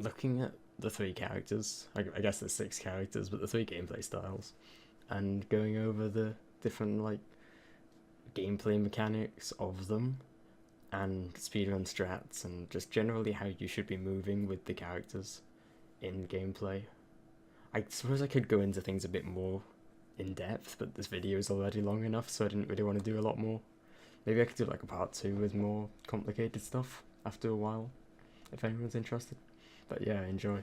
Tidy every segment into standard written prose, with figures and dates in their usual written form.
looking at the three characters, I guess there's six characters, but the three gameplay styles, and going over the different like gameplay mechanics of them, and speedrun strats, and just generally how you should be moving with the characters in gameplay. I suppose I could go into things a bit more in depth, but this video is already long enough, so I didn't really want to do a lot more. Maybe I could do like a part 2 with more complicated stuff after a while, if anyone's interested. But yeah, enjoy.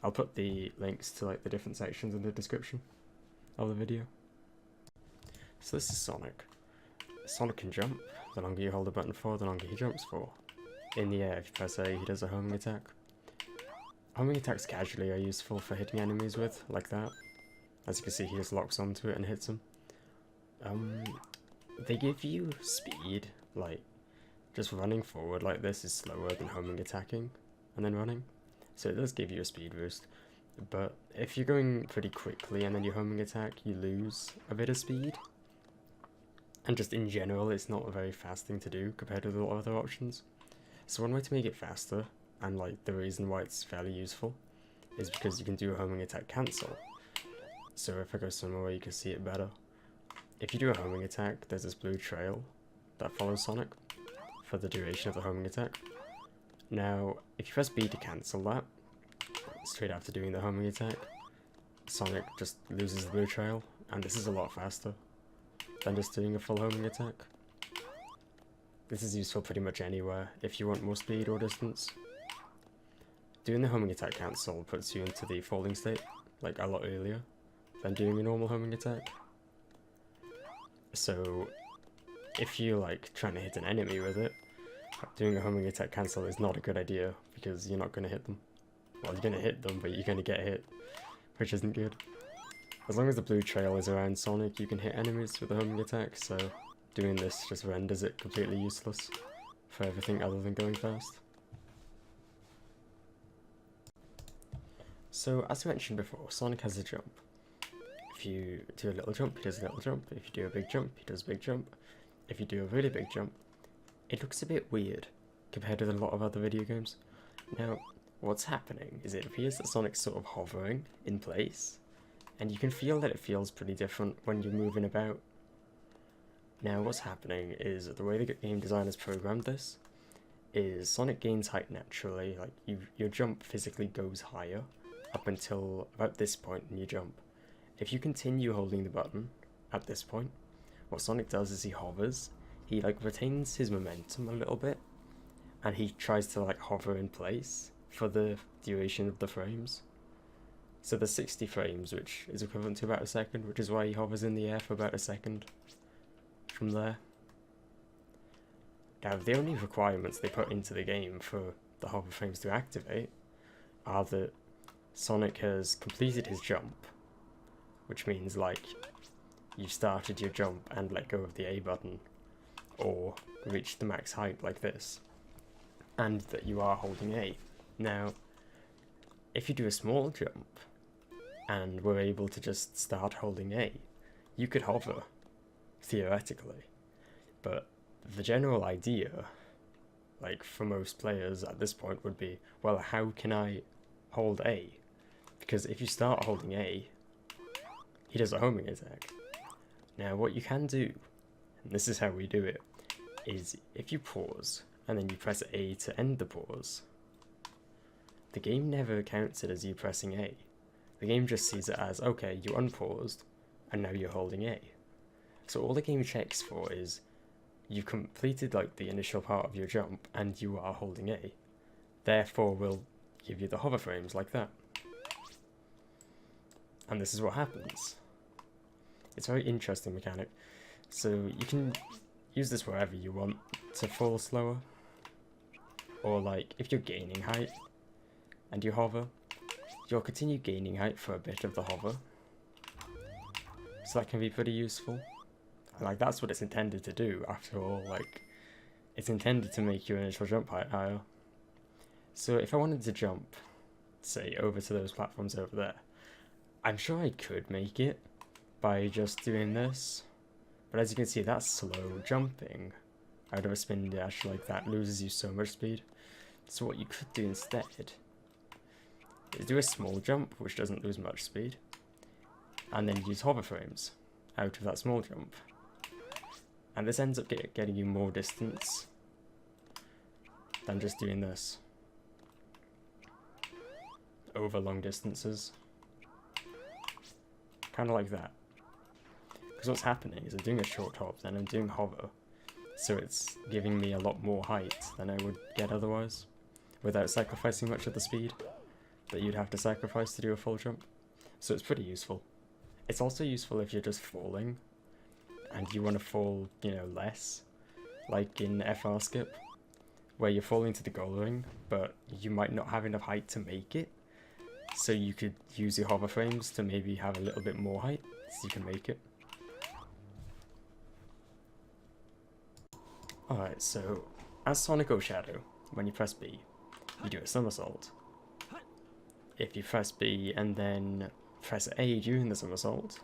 I'll put the links to like the different sections in the description of the video. So this is Sonic. Sonic can jump. The longer you hold the button for, the longer he jumps for. In the air, if you press A, he does a homing attack. Homing attacks casually are useful for hitting enemies with, like that. As you can see, he just locks onto it and hits them. They give you speed, like, just running forward like this is slower than homing attacking and then running. So it does give you a speed boost. But if you're going pretty quickly and then you homing attack, you lose a bit of speed. And just in general, it's not a very fast thing to do compared to a lot of other options. So one way to make it faster, and like the reason why it's fairly useful, is because you can do a homing attack cancel. So if I go somewhere where you can see it better, if you do a homing attack, there's this blue trail that follows Sonic for the duration of the homing attack. Now, if you press B to cancel that, straight after doing the homing attack, Sonic just loses the blue trail, and this is a lot faster than just doing a full homing attack. This is useful pretty much anywhere if you want more speed or distance. Doing the homing attack cancel puts you into the falling state, like a lot earlier, than doing a normal homing attack. So, if you're like trying to hit an enemy with it, doing a homing attack cancel is not a good idea, because you're not going to hit them. Well, you're going to hit them, but you're going to get hit, which isn't good. As long as the blue trail is around Sonic, you can hit enemies with a homing attack, so doing this just renders it completely useless for everything other than going fast. So, as I mentioned before, Sonic has a jump. If you do a little jump, he does a little jump. If you do a big jump, he does a big jump. If you do a really big jump, it looks a bit weird compared with a lot of other video games. Now, what's happening is it appears that Sonic's sort of hovering in place, and you can feel that it feels pretty different when you're moving about. Now, what's happening is the way the game designers programmed this is Sonic gains height naturally, like your jump physically goes higher up until about this point in your jump. If you continue holding the button at this point, what Sonic does is he hovers, he like retains his momentum a little bit, and he tries to like hover in place for the duration of the frames. So there's 60 frames, which is equivalent to about a second, which is why he hovers in the air for about a second from there. Now, the only requirements they put into the game for the hover frames to activate are that Sonic has completed his jump, which means like you've started your jump and let go of the A button, or reached the max height like this, and that you are holding A. Now, if you do a small jump and were able to just start holding A, you could hover, theoretically, but the general idea, like for most players at this point, would be, well, how can I hold A? Because if you start holding A, he does a homing attack. Now, what you can do, and this is how we do it, is if you pause and then you press A to end the pause, the game never counts it as you pressing A. The game just sees it as, okay, you unpaused, and now you're holding A. So all the game checks for is, you've completed like the initial part of your jump, and you are holding A. Therefore, we'll give you the hover frames like that. And this is what happens. It's a very interesting mechanic. So you can use this wherever you want to fall slower. Or like, if you're gaining height and you hover, you'll continue gaining height for a bit of the hover. So that can be pretty useful. Like, that's what it's intended to do, after all. Like, it's intended to make your initial jump height higher. So if I wanted to jump, say, over to those platforms over there, I'm sure I could make it by just doing this. But as you can see, that's slow jumping out of a spin dash like that loses you so much speed. So what you could do instead is do a small jump, which doesn't lose much speed, and then use hover frames out of that small jump. And this ends up getting you more distance than just doing this over long distances. Kind of like that. Because what's happening is I'm doing a short hop, then I'm doing hover, so it's giving me a lot more height than I would get otherwise, without sacrificing much of the speed that you'd have to sacrifice to do a full jump. So it's pretty useful. It's also useful if you're just falling, and you want to fall, you know, less, like in FR skip, where you're falling to the goal ring, but you might not have enough height to make it, so you could use your hover frames to maybe have a little bit more height, so you can make it. Alright, so as Sonic or Shadow, when you press B, you do a somersault. If you press B and then press A during the somersault,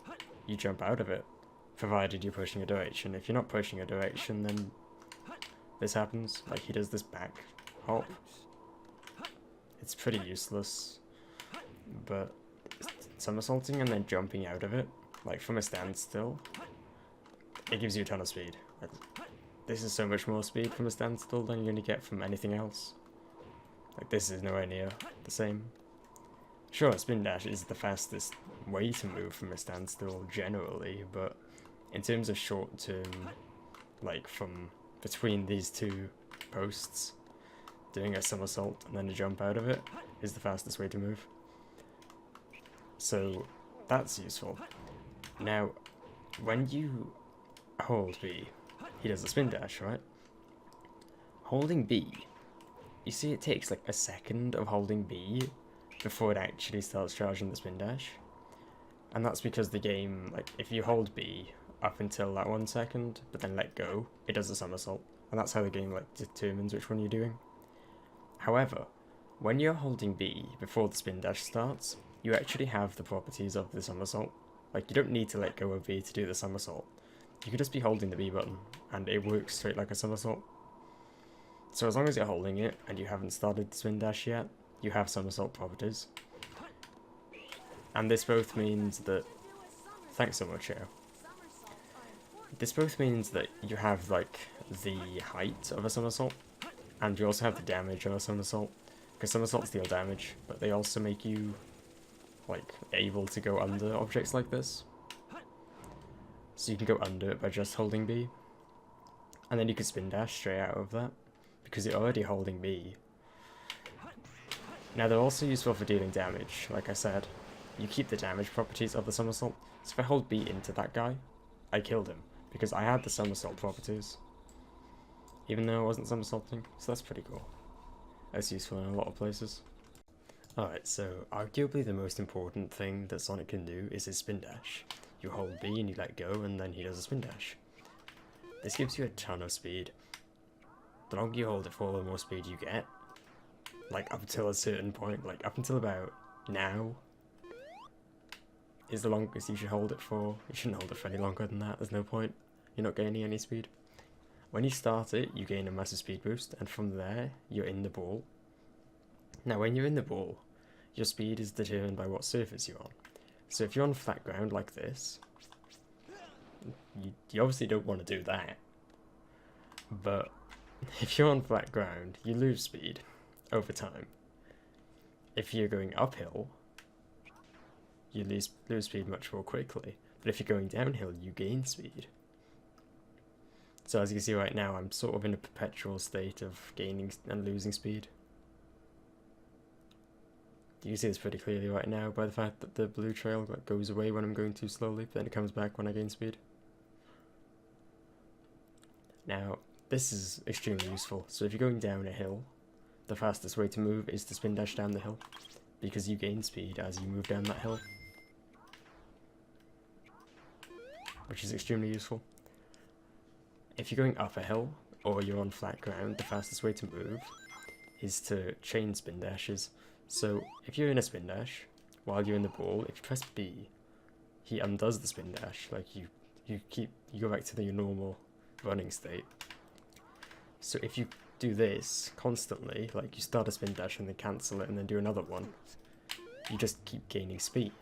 you jump out of it, provided you're pushing a direction. If you're not pushing a direction, then this happens. Like, he does this back hop. It's pretty useless, but somersaulting and then jumping out of it, like from a standstill, it gives you a ton of speed. This is so much more speed from a standstill than you're going to get from anything else. Like, this is nowhere near the same. Sure, a spin dash is the fastest way to move from a standstill generally, but in terms of short term, like from between these two posts, doing a somersault and then a jump out of it is the fastest way to move. So that's useful. Now, when you hold B, he does a spin dash, right? Holding B, you see it takes like a second of holding B before it actually starts charging the spin dash. And that's because the game, like, if you hold B up until that 1 second, but then let go, it does a somersault. And that's how the game, like, determines which one you're doing. However, when you're holding B before the spin dash starts, you actually have the properties of the somersault. Like, you don't need to let go of B to do the somersault. You could just be holding the B button, and it works straight like a somersault. So as long as you're holding it, and you haven't started the spin dash yet, you have somersault properties. And this both means that... Thanks so much, Joe. This both means that you have, like, the height of a somersault, and you also have the damage of a somersault. Because somersaults deal damage, but they also make you, like, able to go under objects like this. So you can go under it by just holding B. And then you can spin dash straight out of that, because you're already holding B. Now they're also useful for dealing damage, like I said. You keep the damage properties of the somersault. So if I hold B into that guy, I killed him, because I had the somersault properties. Even though I wasn't somersaulting, so that's pretty cool. That's useful in a lot of places. Alright, so arguably the most important thing that Sonic can do is his spin dash. You hold B and you let go, and then he does a spin dash. This gives you a ton of speed. The longer you hold it for, the more speed you get. Like, up until a certain point, like up until about now, is the longest you should hold it for. You shouldn't hold it for any longer than that, there's no point. You're not gaining any speed. When you start it, you gain a massive speed boost, and from there, you're in the ball. Now, when you're in the ball, your speed is determined by what surface you're on. So if you're on flat ground like this, you obviously don't want to do that. But if you're on flat ground, you lose speed over time. If you're going uphill, you lose speed much more quickly. But if you're going downhill, you gain speed. So as you can see right now, I'm sort of in a perpetual state of gaining and losing speed. You can see this pretty clearly right now by the fact that the blue trail goes away when I'm going too slowly, but then it comes back when I gain speed. Now, this is extremely useful. So if you're going down a hill, the fastest way to move is to spin dash down the hill, because you gain speed as you move down that hill, which is extremely useful. If you're going up a hill, or you're on flat ground, the fastest way to move is to chain spin dashes. So if you're in a spin dash, while you're in the ball, if you press B, he undoes the spin dash. Like, you go back to your normal running state. So if you do this constantly, like you start a spin dash and then cancel it and then do another one, you just keep gaining speed.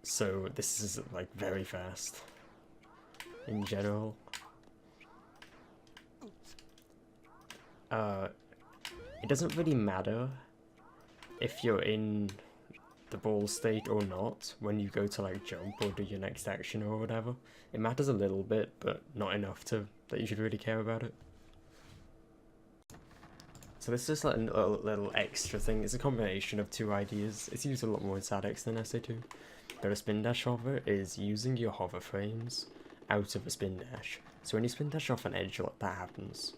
So this is like very fast in general. It doesn't really matter if you're in the ball state or not when you go to like jump or do your next action or whatever. It matters a little bit, but not enough to that you should really care about it. So this is like a little extra thing. It's a combination of two ideas. It's used a lot more in SADX than SA2. But a spin dash hover is using your hover frames out of a spin dash. So when you spin dash off an edge, that happens.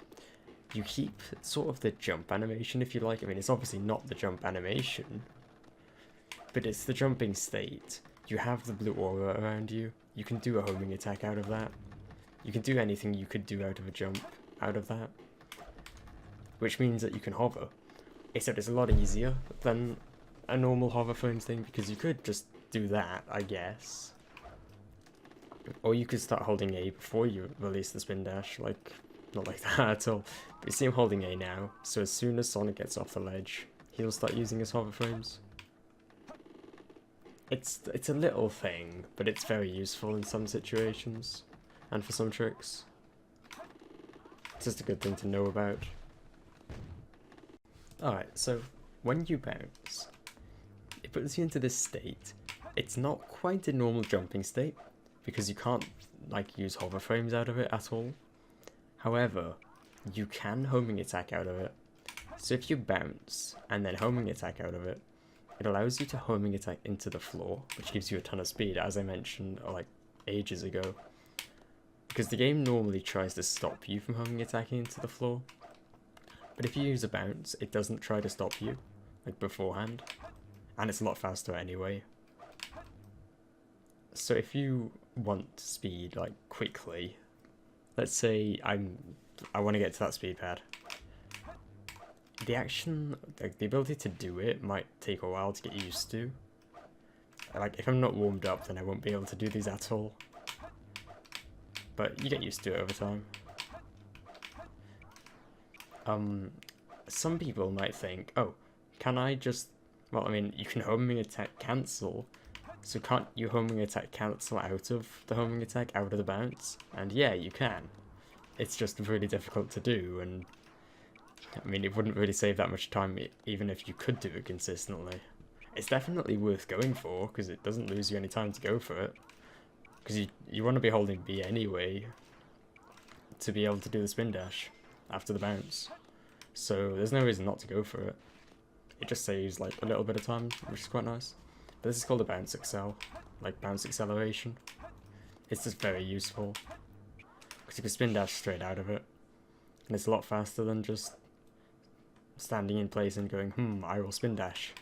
You keep sort of the jump animation if you like. I mean, it's obviously not the jump animation, but it's the jumping state. You have the blue aura around you. You can do a homing attack out of that. You can do anything you could do out of a jump out of that, which means that you can hover. Except it's a lot easier than a normal hover frames thing, because you could just do that, I guess. Or you could start holding A before you release the spin dash, like, not like that at all. But you see him holding A now, so as soon as Sonic gets off the ledge, he'll start using his hover frames. It's a little thing, but it's very useful in some situations, and for some tricks. It's just a good thing to know about. Alright, so when you bounce, it puts you into this state. It's not quite a normal jumping state, because you can't like use hover frames out of it at all. However, you can homing attack out of it. So if you bounce and then homing attack out of it, it allows you to homing attack into the floor, which gives you a ton of speed, as I mentioned like ages ago. Because the game normally tries to stop you from homing attacking into the floor. But if you use a bounce, it doesn't try to stop you, like beforehand. And it's a lot faster anyway. So if you want speed, like, quickly, let's say I want to get to that speed pad. The action, like, the ability to do it might take a while to get used to. Like, if I'm not warmed up, then I won't be able to do these at all. But you get used to it over time. Some people might think, oh, can I just... Well, I mean, you can homing attack cancel, so can't you homing attack cancel out of the homing attack, out of the bounce? And yeah, you can. It's just really difficult to do, and I mean, it wouldn't really save that much time even if you could do it consistently. It's definitely worth going for, because it doesn't lose you any time to go for it. Because you want to be holding B anyway, to be able to do the spin dash after the bounce. So there's no reason not to go for it. It just saves like a little bit of time, which is quite nice. But this is called a bounce accel, like bounce acceleration. It's just very useful, because you can spin dash straight out of it, and it's a lot faster than just standing in place and going, I will spin dash,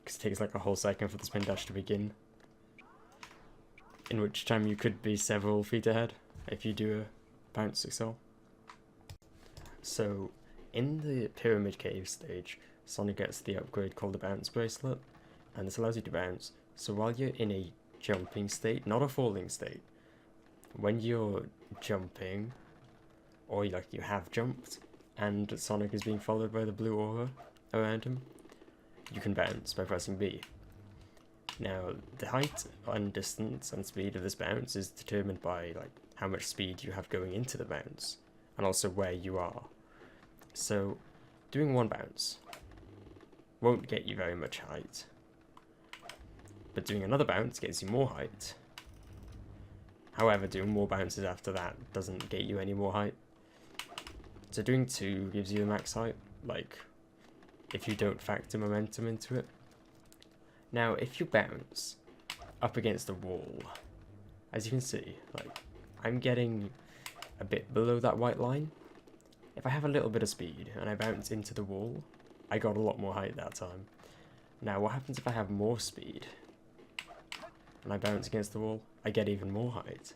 because it takes like a whole second for the spin dash to begin, in which time you could be several feet ahead if you do a bounce accel. So in the Pyramid Cave stage, Sonic gets the upgrade called the Bounce Bracelet, and this allows you to bounce. So while you're in a jumping state, not a falling state, when you're jumping, or like you have jumped, and Sonic is being followed by the blue aura around him, you can bounce by pressing B. Now, the height and distance and speed of this bounce is determined by like how much speed you have going into the bounce, and also where you are. So, doing one bounce won't get you very much height, but doing another bounce gets you more height. However, doing more bounces after that doesn't get you any more height. So doing 2 gives you the max height, like, if you don't factor momentum into it. Now, if you bounce up against a wall, as you can see, like, I'm getting a bit below that white line. If I have a little bit of speed and I bounce into the wall, I got a lot more height that time. Now, what happens if I have more speed and I bounce against the wall? I get even more height.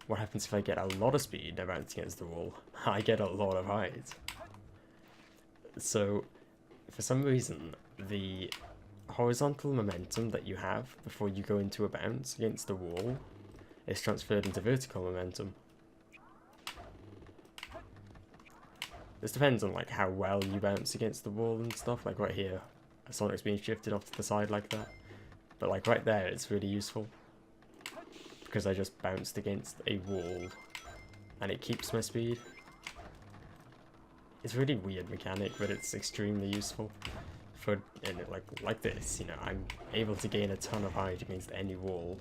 What happens if I get a lot of speed and I bounce against the wall? I get a lot of height. So, for some reason, the horizontal momentum that you have before you go into a bounce against the wall is transferred into vertical momentum. This depends on like how well you bounce against the wall and stuff, like right here. Sonic's being shifted off to the side like that. But like right there, it's really useful. Because I just bounced against a wall and it keeps my speed. It's a really weird mechanic, but it's extremely useful. For like this, you know, I'm able to gain a ton of height against any wall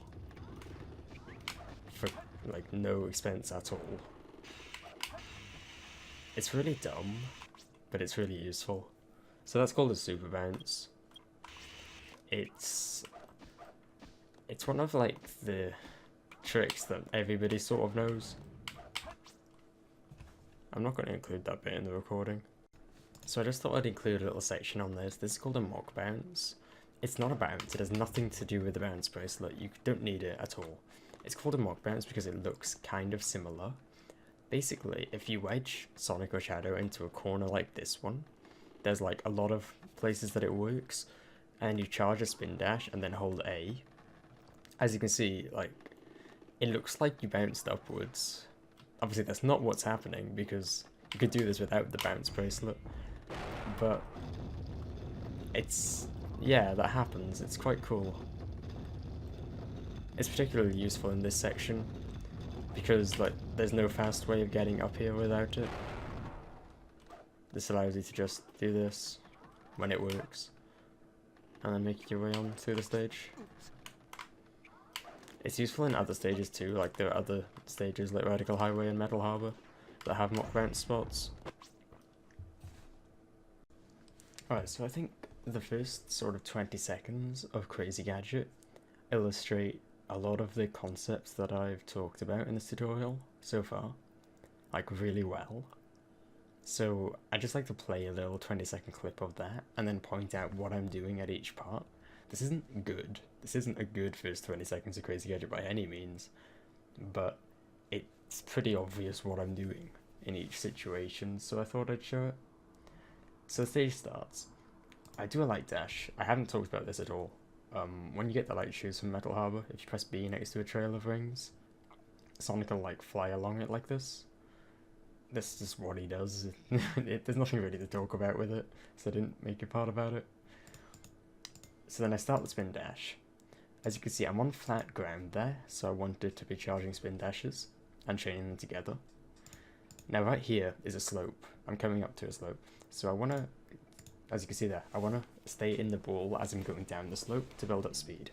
for like no expense at all. It's really dumb, but it's really useful. So that's called a super bounce. It's one of like the tricks that everybody sort of knows. I'm not going to include that bit in the recording. So I just thought I'd include a little section on this. This is called a mock bounce. It's not a bounce, it has nothing to do with the bounce bracelet, you don't need it at all. It's called a mock bounce because it looks kind of similar. Basically, if you wedge Sonic or Shadow into a corner like this one, there's like a lot of places that it works, and you charge a spin dash and then hold A. As you can see, like, it looks like you bounced upwards. Obviously that's not what's happening because you could do this without the bounce bracelet. But it's, yeah, that happens. It's quite cool. It's particularly useful in this section because like there's no fast way of getting up here without it. This allows you to just do this when it works and then make your way on through the stage. It's useful in other stages too, like there are other stages like Radical Highway and Metal Harbor that have mock bounce spots. Alright, so I think the first sort of 20 seconds of Crazy Gadget illustrate a lot of the concepts that I've talked about in this tutorial so far, like really well. So I just like to play a little 20-second clip of that and then point out what I'm doing at each part. This isn't good. This isn't a good first 20 seconds of Crazy Gadget by any means, but it's pretty obvious what I'm doing in each situation, so I thought I'd show it. So the stage starts. I do a light dash. I haven't talked about this at all. When you get the light shoes from Metal Harbor, if you press B next to a trail of rings, Sonic will like fly along it like this. This is what he does. There's nothing really to talk about with it, so I didn't make a part about it. So then I start the spin dash. As you can see, I'm on flat ground there, so I wanted to be charging spin dashes and chaining them together. Now right here is a slope. I'm coming up to a slope. So I want to, as you can see there, I want to stay in the ball as I'm going down the slope to build up speed.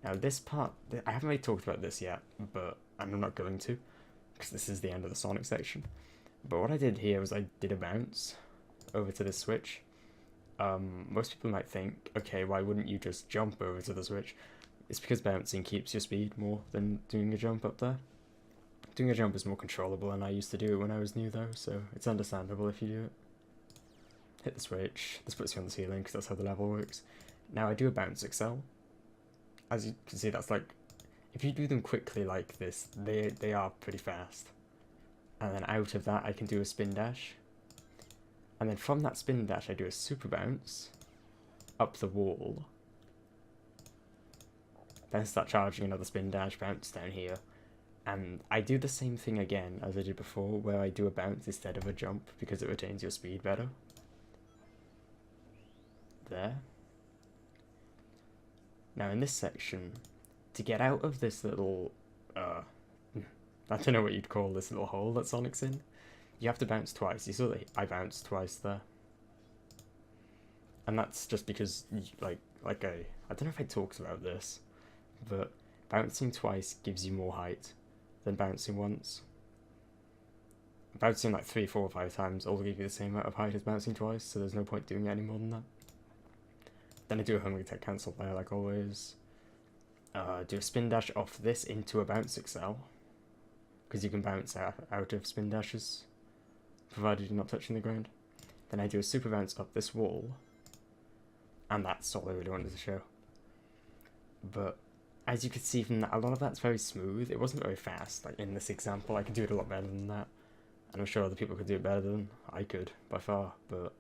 Now this part, I haven't really talked about this yet, but I'm not going to, because this is the end of the Sonic section. But what I did here was I did a bounce over to this switch. Most people might think, okay, why wouldn't you just jump over to the switch? It's because bouncing keeps your speed more than doing a jump up there. Doing a jump is more controllable, and I used to do it when I was new though, so it's understandable if you do it. Hit the switch, this puts you on the ceiling because that's how the level works. Now I do a bounce excel. As you can see, that's like, if you do them quickly like this, they are pretty fast. And then out of that I can do a spin dash. And then from that spin dash I do a super bounce up the wall. Then start charging another spin dash, bounce down here. And I do the same thing again as I did before, where I do a bounce instead of a jump because it retains your speed better. There. Now in this section, to get out of this little, I don't know what you'd call this little hole that Sonic's in, you have to bounce twice. You saw that I bounced twice there. And that's just because, I don't know if I talked about this, but bouncing twice gives you more height than bouncing once. Bouncing like 3, 4, or 5 times all give you the same amount of height as bouncing twice, so there's no point doing it any more than that. Then I do a homing tech cancel there, like always. Do a spin dash off this into a bounce excel, because you can bounce out of spin dashes, provided you're not touching the ground. Then I do a super bounce up this wall, and that's all I really wanted to show. But as you can see from that, a lot of that's very smooth. It wasn't very fast. Like in this example, I could do it a lot better than that, and I'm sure other people could do it better than I could by far. But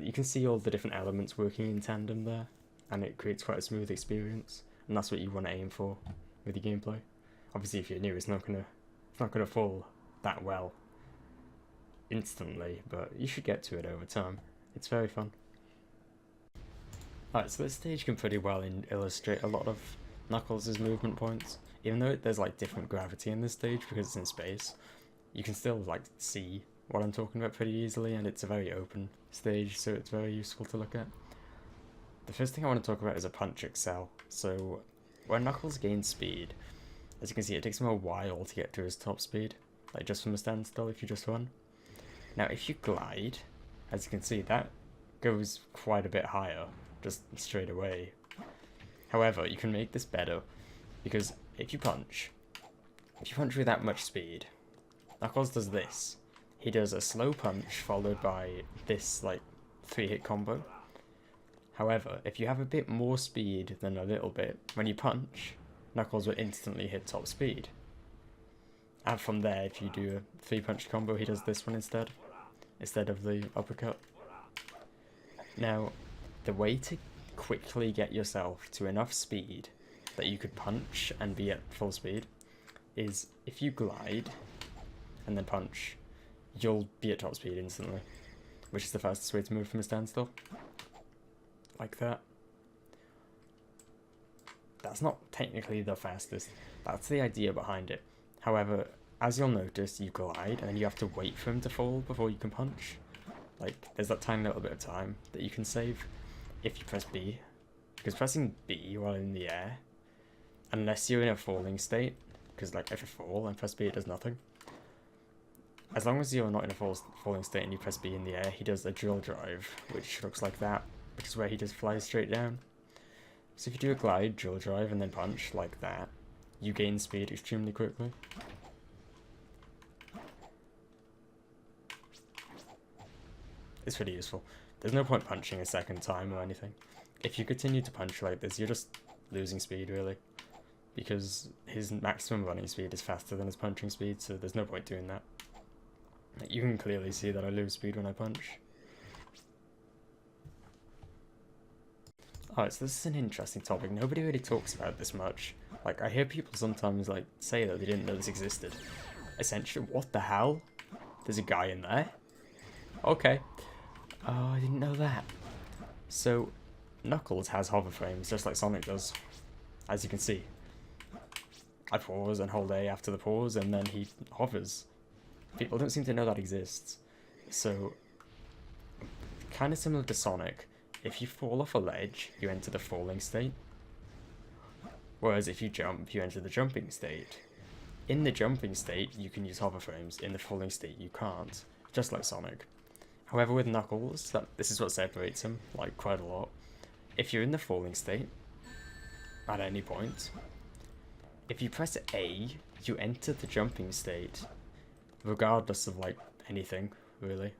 you can see all the different elements working in tandem there, and it creates quite a smooth experience. And that's what you want to aim for with your gameplay. Obviously, if you're new, it's not gonna fall that well instantly, but you should get to it over time. It's very fun. Alright, so this stage can pretty well illustrate a lot of Knuckles' movement points. Even though there's like different gravity in this stage because it's in space, you can still like see what I'm talking about pretty easily, and it's a very open stage, so it's very useful to look at. The first thing I want to talk about is a punch excel. So when Knuckles gains speed, as you can see, it takes him a while to get to his top speed, like just from a standstill if you just run. Now if you glide, as you can see, that goes quite a bit higher, just straight away. However, you can make this better, because if you punch with that much speed, Knuckles does this. He does a slow punch followed by this like 3-hit combo. However, if you have a bit more speed than a little bit, when you punch, Knuckles will instantly hit top speed. And from there, if you do a 3-punch combo, he does this one instead of the uppercut. Now, the way to quickly get yourself to enough speed that you could punch and be at full speed is if you glide and then punch, you'll be at top speed instantly, which is the fastest way to move from a standstill. Like that. That's not technically the fastest, that's the idea behind it. However, as you'll notice, you glide and then you have to wait for him to fall before you can punch. Like, there's that tiny little bit of time that you can save if you press B. Because pressing B while in the air, unless you're in a falling state, because like if you fall and press B it does nothing. As long as you're not in a falling state and you press B in the air, he does a drill drive, which looks like that, which is where he just flies straight down. So if you do a glide, drill drive, and then punch like that, you gain speed extremely quickly. It's pretty useful. There's no point punching a second time or anything. If you continue to punch like this, you're just losing speed really, because his maximum running speed is faster than his punching speed, so there's no point doing that. You can clearly see that I lose speed when I punch. Alright, so this is an interesting topic. Nobody really talks about this much. Like, I hear people sometimes like say that they didn't know this existed. Essentially, what the hell? There's a guy in there? Okay. Oh, I didn't know that. So, Knuckles has hover frames, just like Sonic does. As you can see. I pause and hold A after the pause, and then he hovers. People don't seem to know that exists. So, kind of similar to Sonic, if you fall off a ledge, you enter the falling state. Whereas if you jump, you enter the jumping state. In the jumping state, you can use hover frames. In the falling state, you can't. Just like Sonic. However, with Knuckles, this is what separates him, like, quite a lot. If you're in the falling state, at any point, if you press A, you enter the jumping state, regardless of, like, anything, really.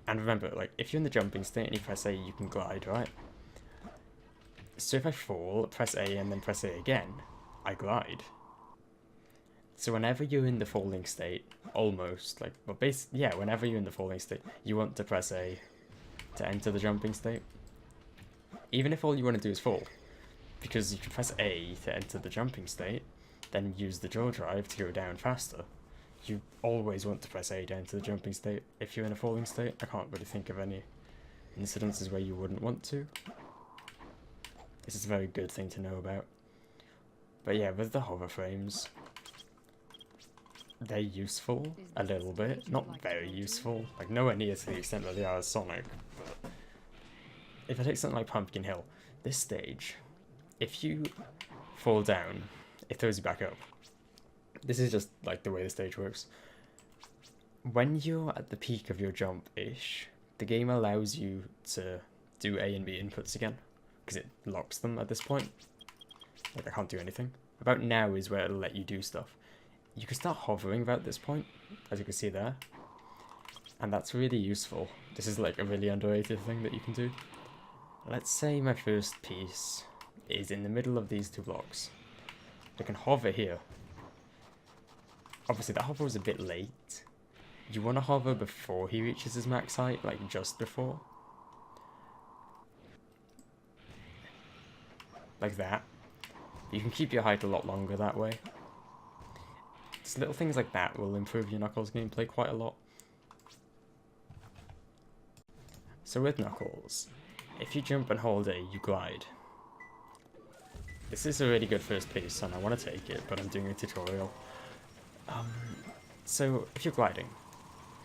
And remember, like, if you're in the jumping state and you press A, you can glide, right? So if I fall, press A and then press A again, I glide. So whenever you're in the falling state, almost, like, well, yeah, whenever you're in the falling state, you want to press A to enter the jumping state. Even if all you want to do is fall. Because you can press A to enter the jumping state, then use the drill drive to go down faster. You always want to press A to enter the jumping state if you're in a falling state. I can't really think of any incidences where you wouldn't want to. This is a very good thing to know about. But yeah, with the hover frames, they're useful a little bit, not very useful, like nowhere near to the extent that they are as Sonic, but if I take something like Pumpkin Hill, this stage, if you fall down, it throws you back up. This is just like the way the stage works. When you're at the peak of your jump-ish, the game allows you to do A and B inputs again, because it locks them at this point. Like, I can't do anything. About now is where it'll let you do stuff. You can start hovering about this point, as you can see there. And that's really useful. This is like a really underrated thing that you can do. Let's say my first piece is in the middle of these two blocks. I can hover here. Obviously that hover was a bit late. You want to hover before he reaches his max height, like just before. Like that. You can keep your height a lot longer that way. Just little things like that will improve your Knuckles gameplay quite a lot. So with Knuckles, if you jump and hold A, you glide. This is a really good first piece, and I want to take it, but I'm doing a tutorial. So, if you're gliding,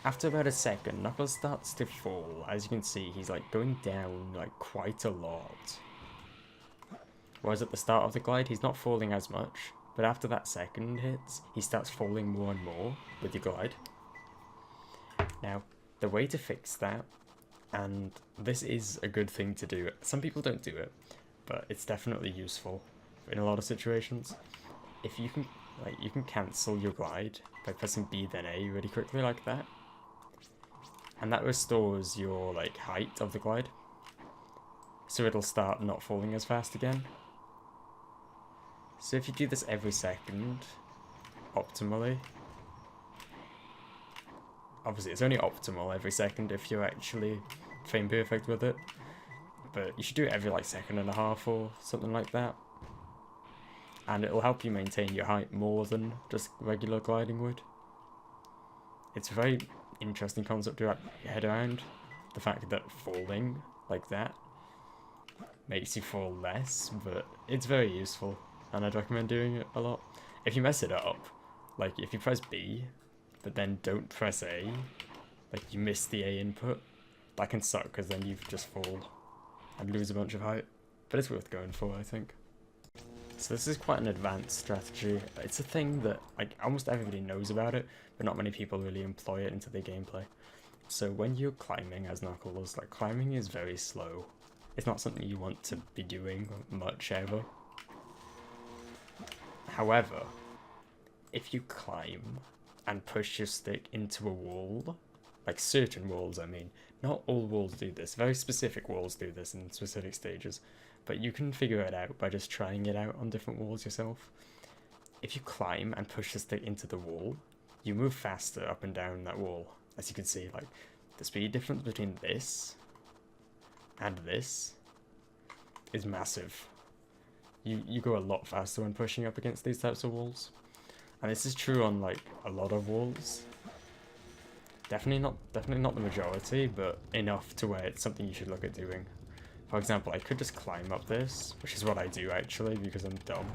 after about a second, Knuckles starts to fall. As you can see, he's like going down like quite a lot. Whereas at the start of the glide, he's not falling as much, but after that second hits, he starts falling more and more with your glide. Now, the way to fix that, and this is a good thing to do, some people don't do it, but it's definitely useful in a lot of situations. If you can, you can cancel your glide by pressing B then A really quickly like that, and that restores your height of the glide, so it'll start not falling as fast again. So if you do this every second, optimally, obviously it's only optimal every second if you're actually frame perfect with it, but you should do it every second and a half or something like that, and it'll help you maintain your height more than just regular gliding would. It's a very interesting concept to wrap your head around, the fact that falling like that makes you fall less, but it's very useful, and I'd recommend doing it a lot. If you mess it up, if you press B, but then don't press A, you miss the A input, that can suck, because then you've just fall and lose a bunch of height, but it's worth going for, I think. So this is quite an advanced strategy. It's a thing that almost everybody knows about it, but not many people really employ it into their gameplay. So when you're climbing as Knuckles, climbing is very slow. It's not something you want to be doing much ever. However, if you climb and push your stick into a wall, certain walls I mean, not all walls do this, very specific walls do this in specific stages, but you can figure it out by just trying it out on different walls yourself. If you climb and push the stick into the wall, you move faster up and down that wall. As you can see, the speed difference between this and this is massive. You go a lot faster when pushing up against these types of walls. And this is true on a lot of walls. Definitely not the majority, but enough to where it's something you should look at doing. For example, I could just climb up this, which is what I do actually because I'm dumb.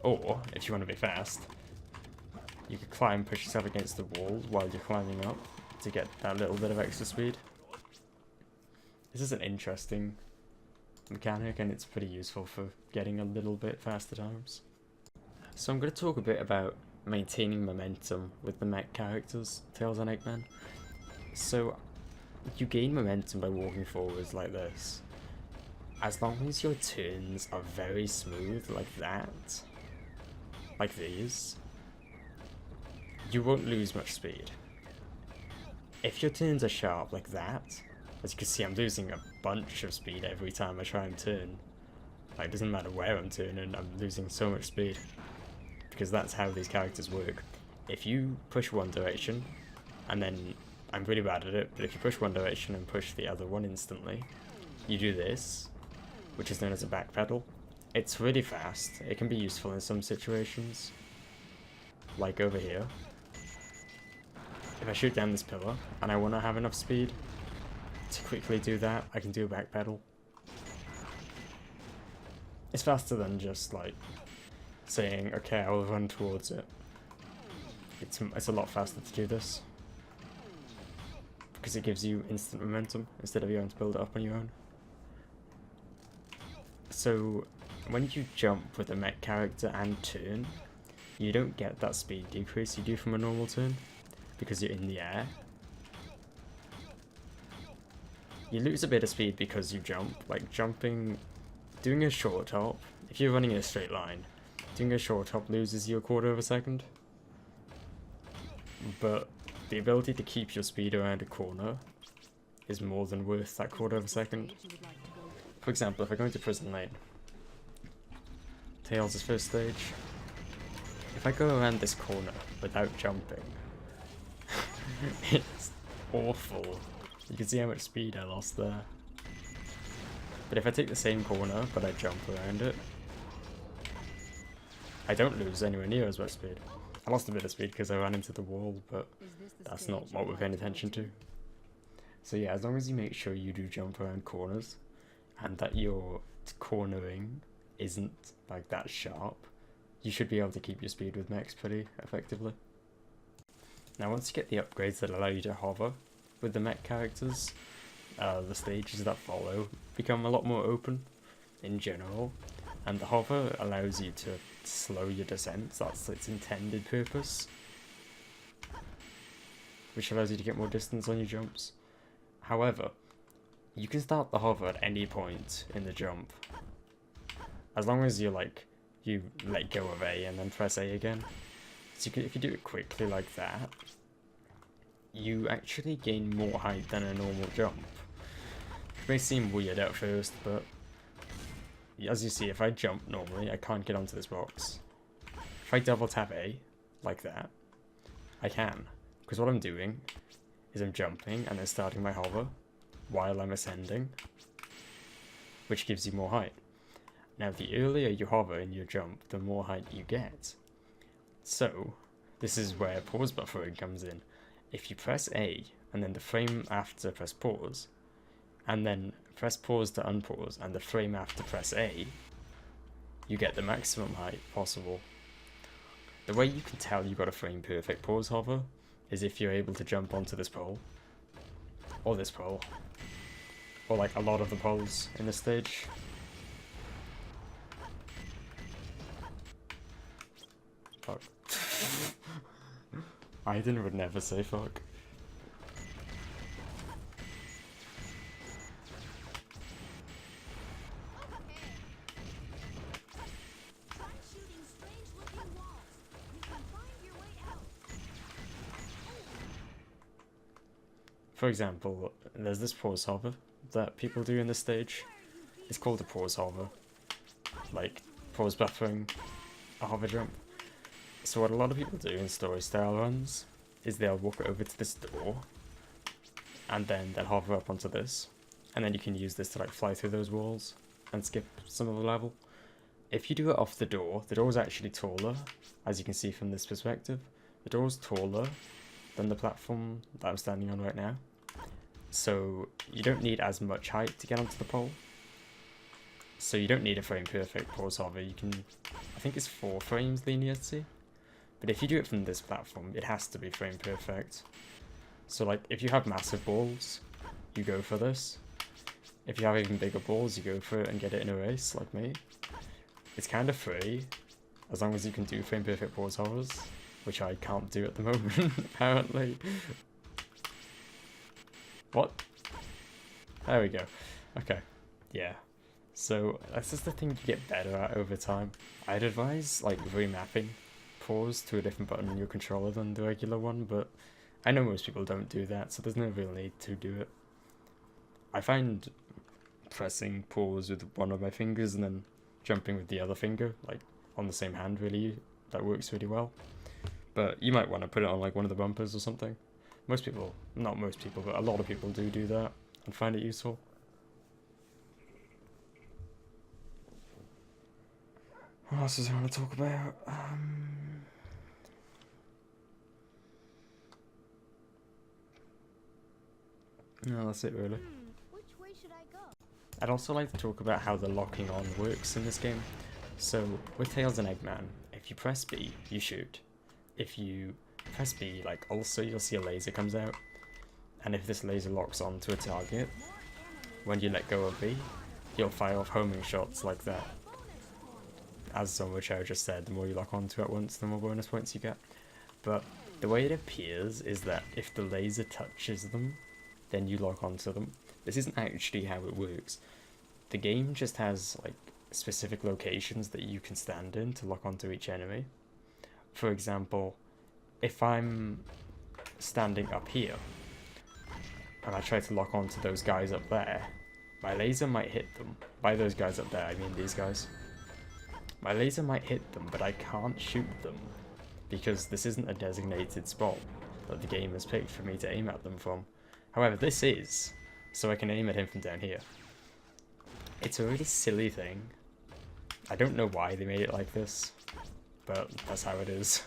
Or, if you want to be fast, you could climb, push yourself against the wall while you're climbing up to get that little bit of extra speed. This is an interesting mechanic, and it's pretty useful for getting a little bit faster times. So I'm going to talk a bit about maintaining momentum with the mech characters, Tails and Eggman. So you gain momentum by walking forwards like this. As long as your turns are very smooth like that, like these, you won't lose much speed. If your turns are sharp like that, as you can see I'm losing a bunch of speed every time I try and turn. It doesn't matter where I'm turning, I'm losing so much speed. Because that's how these characters work. If you push one direction, and then, I'm really bad at it, but if you push one direction and push the other one instantly, you do this, which is known as a back pedal. It's really fast, it can be useful in some situations, like over here. If I shoot down this pillar, and I want to have enough speed to quickly do that, I can do a back pedal. It's faster than just saying, okay, I will run towards it. It's a lot faster to do this, because it gives you instant momentum instead of you having to build it up on your own. So when you jump with a mech character and turn, you don't get that speed decrease you do from a normal turn, because you're in the air. You lose a bit of speed because you jump, jumping, doing a short hop, if you're running in a straight line, doing a short hop loses you a quarter of a second. But the ability to keep your speed around a corner is more than worth that quarter of a second. For example, if I go into Prison Lane, Tails' first stage, if I go around this corner without jumping, it's awful. You can see how much speed I lost there. But if I take the same corner, but I jump around it, I don't lose anywhere near as much speed. I lost a bit of speed because I ran into the wall, but that's not what we're paying attention to. So yeah, as long as you make sure you do jump around corners and that your cornering isn't like that sharp, you should be able to keep your speed with mechs pretty effectively. Now once you get the upgrades that allow you to hover with the mech characters, the stages that follow become a lot more open in general, and the hover allows you to slow your descents. That's its intended purpose, which allows you to get more distance on your jumps. However, you can start the hover at any point in the jump, as long as you let go of A and then press A again. So if you do it quickly like that, you actually gain more height than a normal jump. It may seem weird at first, but as you see, if I jump normally, I can't get onto this box. If I double tap A, like that, I can. Because what I'm doing is I'm jumping and then starting my hover while I'm ascending, which gives you more height. Now, the earlier you hover in your jump, the more height you get. So, this is where pause buffering comes in. If you press A, and then the frame after press pause, and then press pause to unpause, and the frame after press A, you get the maximum height possible. The way you can tell you got a frame perfect pause hover is if you're able to jump onto this pole, or this pole, or like a lot of the poles in this stage. Fuck. Aiden would never say fuck. For example, there's this pause hover that people do in this stage. It's called a pause hover, like pause buffering a hover jump. So what a lot of people do in story style runs is they'll walk over to this door and then they'll hover up onto this, and then you can use this to like fly through those walls and skip some of the level. If you do it off the door is actually taller, as you can see from this perspective. The door's taller than the platform that I'm standing on right now, so you don't need as much height to get onto the pole. So you don't need a frame perfect pause hover. You can, I think it's 4 frames leniency, but if you do it from this platform, it has to be frame perfect. So like if you have massive balls, you go for this. If you have even bigger balls, you go for it and get it in a race like me. It's kind of free, as long as you can do frame perfect pause hovers, which I can't do at the moment, apparently. What? There we go. Okay, yeah. So that's just the thing you get better at over time. I'd advise like remapping pause to a different button on your controller than the regular one, but I know most people don't do that, so there's no real need to do it. I find pressing pause with one of my fingers and then jumping with the other finger, like on the same hand, really, that works really well. But you might want to put it on like one of the bumpers or something. Most people, not most people, but a lot of people do that and find it useful. What else does I want to talk about? No, that's it really. Which way should I go? I'd also like to talk about how the locking on works in this game. So, with Tails and Eggman, if you press B, you shoot. If you press B, like also you'll see a laser comes out, and if this laser locks on to a target, when you let go of B, you'll fire off homing shots like that. As Zomocho just said, the more you lock onto it at once, the more bonus points you get. But the way it appears is that if the laser touches them, then you lock onto them. This isn't actually how it works. The game just has like specific locations that you can stand in to lock onto each enemy. For example, if I'm standing up here and I try to lock onto those guys up there, my laser might hit them. By those guys up there, I mean these guys. My laser might hit them, but I can't shoot them because this isn't a designated spot that the game has picked for me to aim at them from. However, this is, so I can aim at him from down here. It's a really silly thing. I don't know why they made it like this, but that's how it is.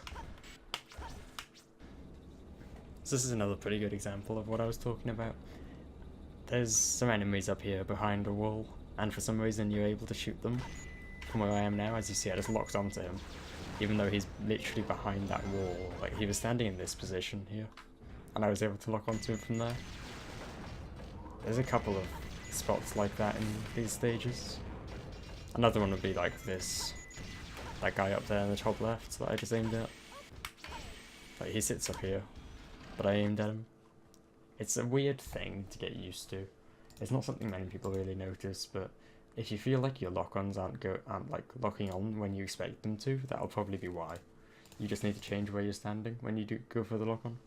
So this is another pretty good example of what I was talking about. There's some enemies up here behind a wall, and for some reason you're able to shoot them from where I am now. As you see, I just locked onto him, even though he's literally behind that wall. Like, he was standing in this position here, and I was able to lock onto him from there. There's a couple of spots like that in these stages. Another one would be like this. That guy up there in the top left that I just aimed at. Like, he sits up here, but I aimed at him. It's a weird thing to get used to. It's not something many people really notice, but if you feel like your lock-ons aren't like locking on when you expect them to, that'll probably be why. You just need to change where you're standing when you do go for the lock-on.